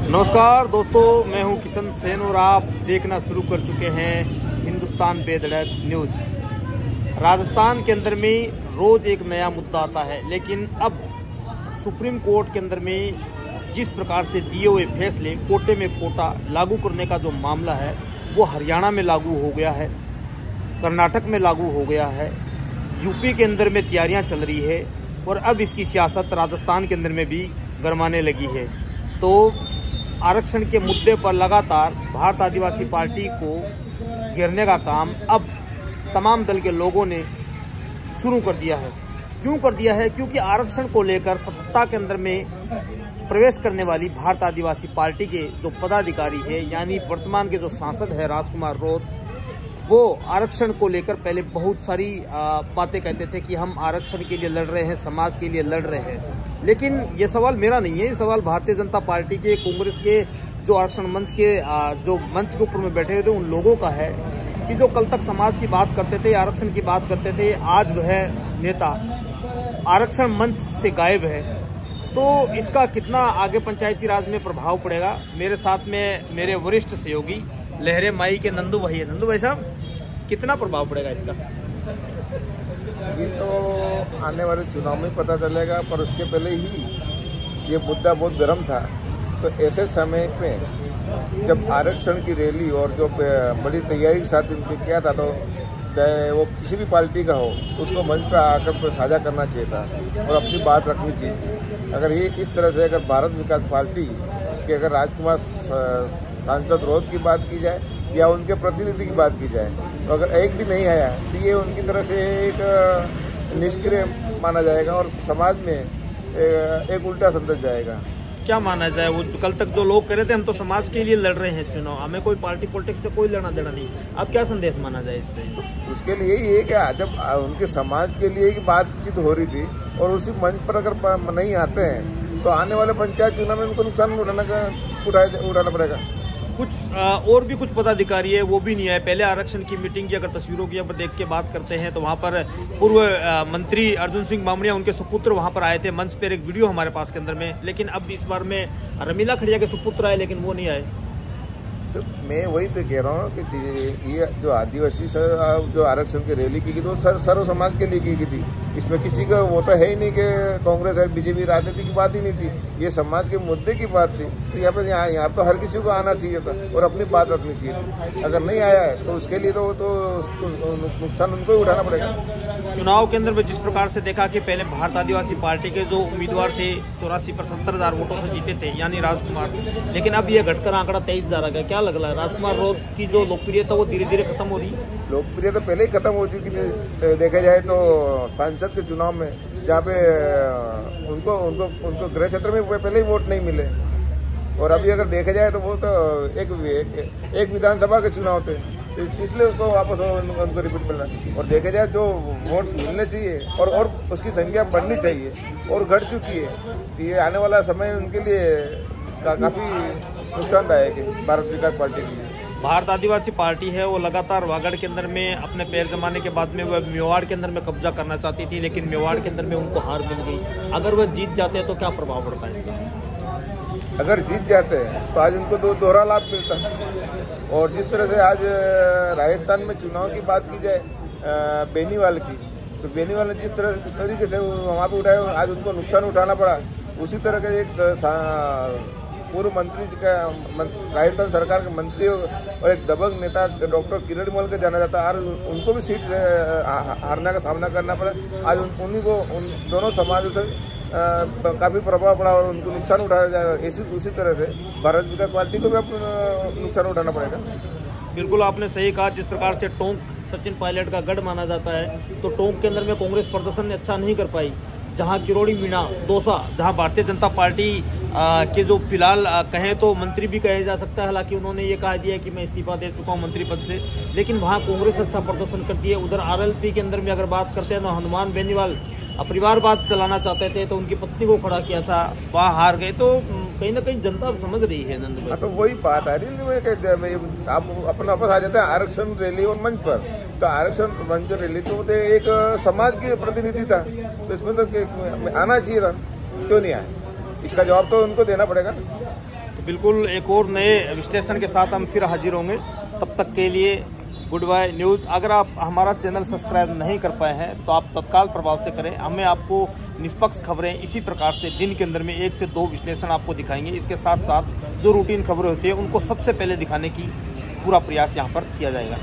नमस्कार दोस्तों, मैं हूं किशन सेन और आप देखना शुरू कर चुके हैं हिंदुस्तान बेधड़क न्यूज। राजस्थान के अंदर में रोज एक नया मुद्दा आता है, लेकिन अब सुप्रीम कोर्ट के अंदर में जिस प्रकार से दिए हुए फैसले कोटे में कोटा लागू करने का जो मामला है वो हरियाणा में लागू हो गया है, कर्नाटक में लागू हो गया है, यूपी के अंदर में तैयारियां चल रही है और अब इसकी सियासत राजस्थान के अंदर में भी गरमाने लगी है। तो आरक्षण के मुद्दे पर लगातार भारत आदिवासी पार्टी को घेरने का काम अब तमाम दल के लोगों ने शुरू कर दिया है। क्यों कर दिया है? क्योंकि आरक्षण को लेकर सत्ता के अंदर में प्रवेश करने वाली भारत आदिवासी पार्टी के जो पदाधिकारी है, यानी वर्तमान के जो सांसद है राजकुमार रोत, वो आरक्षण को लेकर पहले बहुत सारी बातें कहते थे कि हम आरक्षण के लिए लड़ रहे हैं, समाज के लिए लड़ रहे हैं। लेकिन ये सवाल मेरा नहीं है, ये सवाल भारतीय जनता पार्टी के, कांग्रेस के जो आरक्षण मंच के जो मंच के ऊपर में बैठे हुए थे उन लोगों का है कि जो कल तक समाज की बात करते थे, आरक्षण की बात करते थे, आज वह नेता आरक्षण मंच से गायब है। तो इसका कितना आगे पंचायती राज में प्रभाव पड़ेगा? मेरे साथ में मेरे वरिष्ठ सहयोगी लहरे माई के नंदू भाई है। नंदू भाई साहब, कितना प्रभाव पड़ेगा इसका? ये तो आने वाले चुनाव में पता चलेगा, पर उसके पहले ही ये मुद्दा बहुत गर्म था। तो ऐसे समय पे जब आरक्षण की रैली और जो बड़ी तैयारी के साथ इनके किया था, तो चाहे वो किसी भी पार्टी का हो, उसको मंच पर आकर साझा करना चाहिए था और अपनी बात रखनी चाहिए। अगर ये इस तरह से अगर भारत विकास पार्टी के अगर राजकुमार सांसद रोत की बात की जाए या उनके प्रतिनिधि की बात की जाए, तो अगर एक भी नहीं आया तो ये उनकी तरह से एक निष्क्रिय माना जाएगा और समाज में एक उल्टा संदेश जाएगा। क्या माना जाए? वो कल तक जो लोग कह रहे थे हम तो समाज के लिए लड़ रहे हैं चुनाव, हमें कोई पार्टी पॉलिटिक्स से कोई लेना देना नहीं, अब क्या संदेश माना जाए इससे? तो उसके लिए ये कि जब उनके समाज के लिए की बातचीत हो रही थी और उसी मंच पर अगर नहीं आते हैं तो आने वाले पंचायत चुनाव में उनको नुकसान उठाना पड़ेगा। कुछ और भी कुछ पदाधिकारी है वो भी नहीं आए। पहले आरक्षण की मीटिंग की अगर तस्वीरों की अब देख के बात करते हैं तो वहाँ पर पूर्व मंत्री अर्जुन सिंह बामणिया, उनके सुपुत्र वहाँ पर आए थे। मंच पर एक वीडियो हमारे पास के अंदर में, लेकिन अब इस बार में रमीला खड़िया के सुपुत्र आए, लेकिन वो नहीं आए। तो मैं वही तो कह रहा हूँ कि ये जो आदिवासी जो आरक्षण की रैली की तो सर्व समाज के लिए की थी। इसमें किसी का वो तो है ही नहीं कि कांग्रेस और बीजेपी राजनीति की बात ही नहीं थी, ये समाज के मुद्दे की बात थी। तो यहाँ पर हर किसी को आना चाहिए था और अपनी बात रखनी चाहिए थी। अगर नहीं आया है तो उसके लिए तो नुकसान उनको ही उठाना पड़ेगा। चुनाव के अंदर में जिस प्रकार से देखा कि पहले भारत आदिवासी पार्टी के जो उम्मीदवार थे 84 पर 70,000 वोटों से जीते थे, यानी राजकुमार, लेकिन अब ये घटकर आंकड़ा 23,000 आ गया। क्या लग रहा है? राजकुमार रोत की जो लोकप्रियता वो धीरे धीरे खत्म हो रही है। लोकप्रियता पहले ही खत्म हो चुकी थी। देखा जाए तो सांसद के चुनाव में जहाँ पे उनको गृह क्षेत्र में पहले ही वोट नहीं मिले, और अभी अगर देखा जाए तो वो तो एक विधानसभा के चुनाव थे, इसलिए उसको वापस उनको रिपीट मिलना। और देखा जाए जो वोट मिलने चाहिए और उसकी संख्या बढ़नी चाहिए और घट चुकी है, तो ये आने वाला समय उनके लिए काफ़ी नुकसानदायक है भारत विकास पार्टी के लिए। भारत आदिवासी पार्टी है वो लगातार वागड़ के अंदर में अपने पैर जमाने के बाद में वह मेवाड़ के अंदर में कब्जा करना चाहती थी, लेकिन मेवाड़ के अंदर में उनको हार मिल गई। अगर वह जीत जाते हैं तो क्या प्रभाव पड़ता है इसका? अगर जीत जाते हैं तो आज उनको दोहरा लाभ मिलता है। और जिस तरह से आज राजस्थान में चुनाव की बात की जाए बेनीवाल की, तो बेनीवाल ने जिस तरीके से वहाँ पर उठाए, आज उनको नुकसान उठाना पड़ा। उसी तरह का एक पूर्व मंत्री का राजस्थान सरकार के मंत्री और एक दबंग नेता डॉक्टर किरण मल को जाना जाता है, और उनको भी सीट से हारने का सामना करना पड़ा। आज उन्हीं को उन दोनों समाजों से काफ़ी प्रभाव पड़ा और उनको नुकसान उठाया जाएगा। उसी तरह से भारत विकास पार्टी को भी अपना नुकसान उठाना पड़ेगा। बिल्कुल आपने सही कहा। जिस प्रकार से टोंक सचिन पायलट का गढ़ माना जाता है, तो टोंक के अंदर में कांग्रेस प्रदर्शन अच्छा नहीं कर पाई। जहां किरोड़ी मीणा दौसा, जहां भारतीय जनता पार्टी के जो फिलहाल कहें तो मंत्री भी कहे जा सकता है, हालांकि उन्होंने ये कहा दिया कि मैं इस्तीफा दे चुका हूं मंत्री पद से, लेकिन वहां कांग्रेस अच्छा प्रदर्शन करती है। उधर आरएलपी के अंदर में अगर बात करते हैं तो हनुमान बेनीवाल परिवारवाद चलाना चाहते थे, तो उनकी पत्नी को खड़ा किया था, वहाँ हार गए। तो कहीं ना कहीं जनता समझ रही है नंद भाई। तो वही बात आ रही है, आप अपना वापस आ जाते हैं आरक्षण रैली और मंच पर। तो आरक्षण मंच रैली तो एक समाज के प्रतिनिधि था, तो इसमें तो आना चाहिए था, क्यों नहीं आया? इसका जवाब तो उनको देना पड़ेगा। तो बिल्कुल एक और नए विश्लेषण के साथ हम फिर हाजिर होंगे। तब तक के लिए गुड बाय न्यूज़। अगर आप हमारा चैनल सब्सक्राइब नहीं कर पाए हैं तो आप तत्काल प्रभाव से करें। हमें आपको निष्पक्ष खबरें इसी प्रकार से दिन के अंदर में 1 से 2 विश्लेषण आपको दिखाएंगे। इसके साथ साथ जो रूटीन खबरें होती है उनको सबसे पहले दिखाने की पूरा प्रयास यहाँ पर किया जाएगा।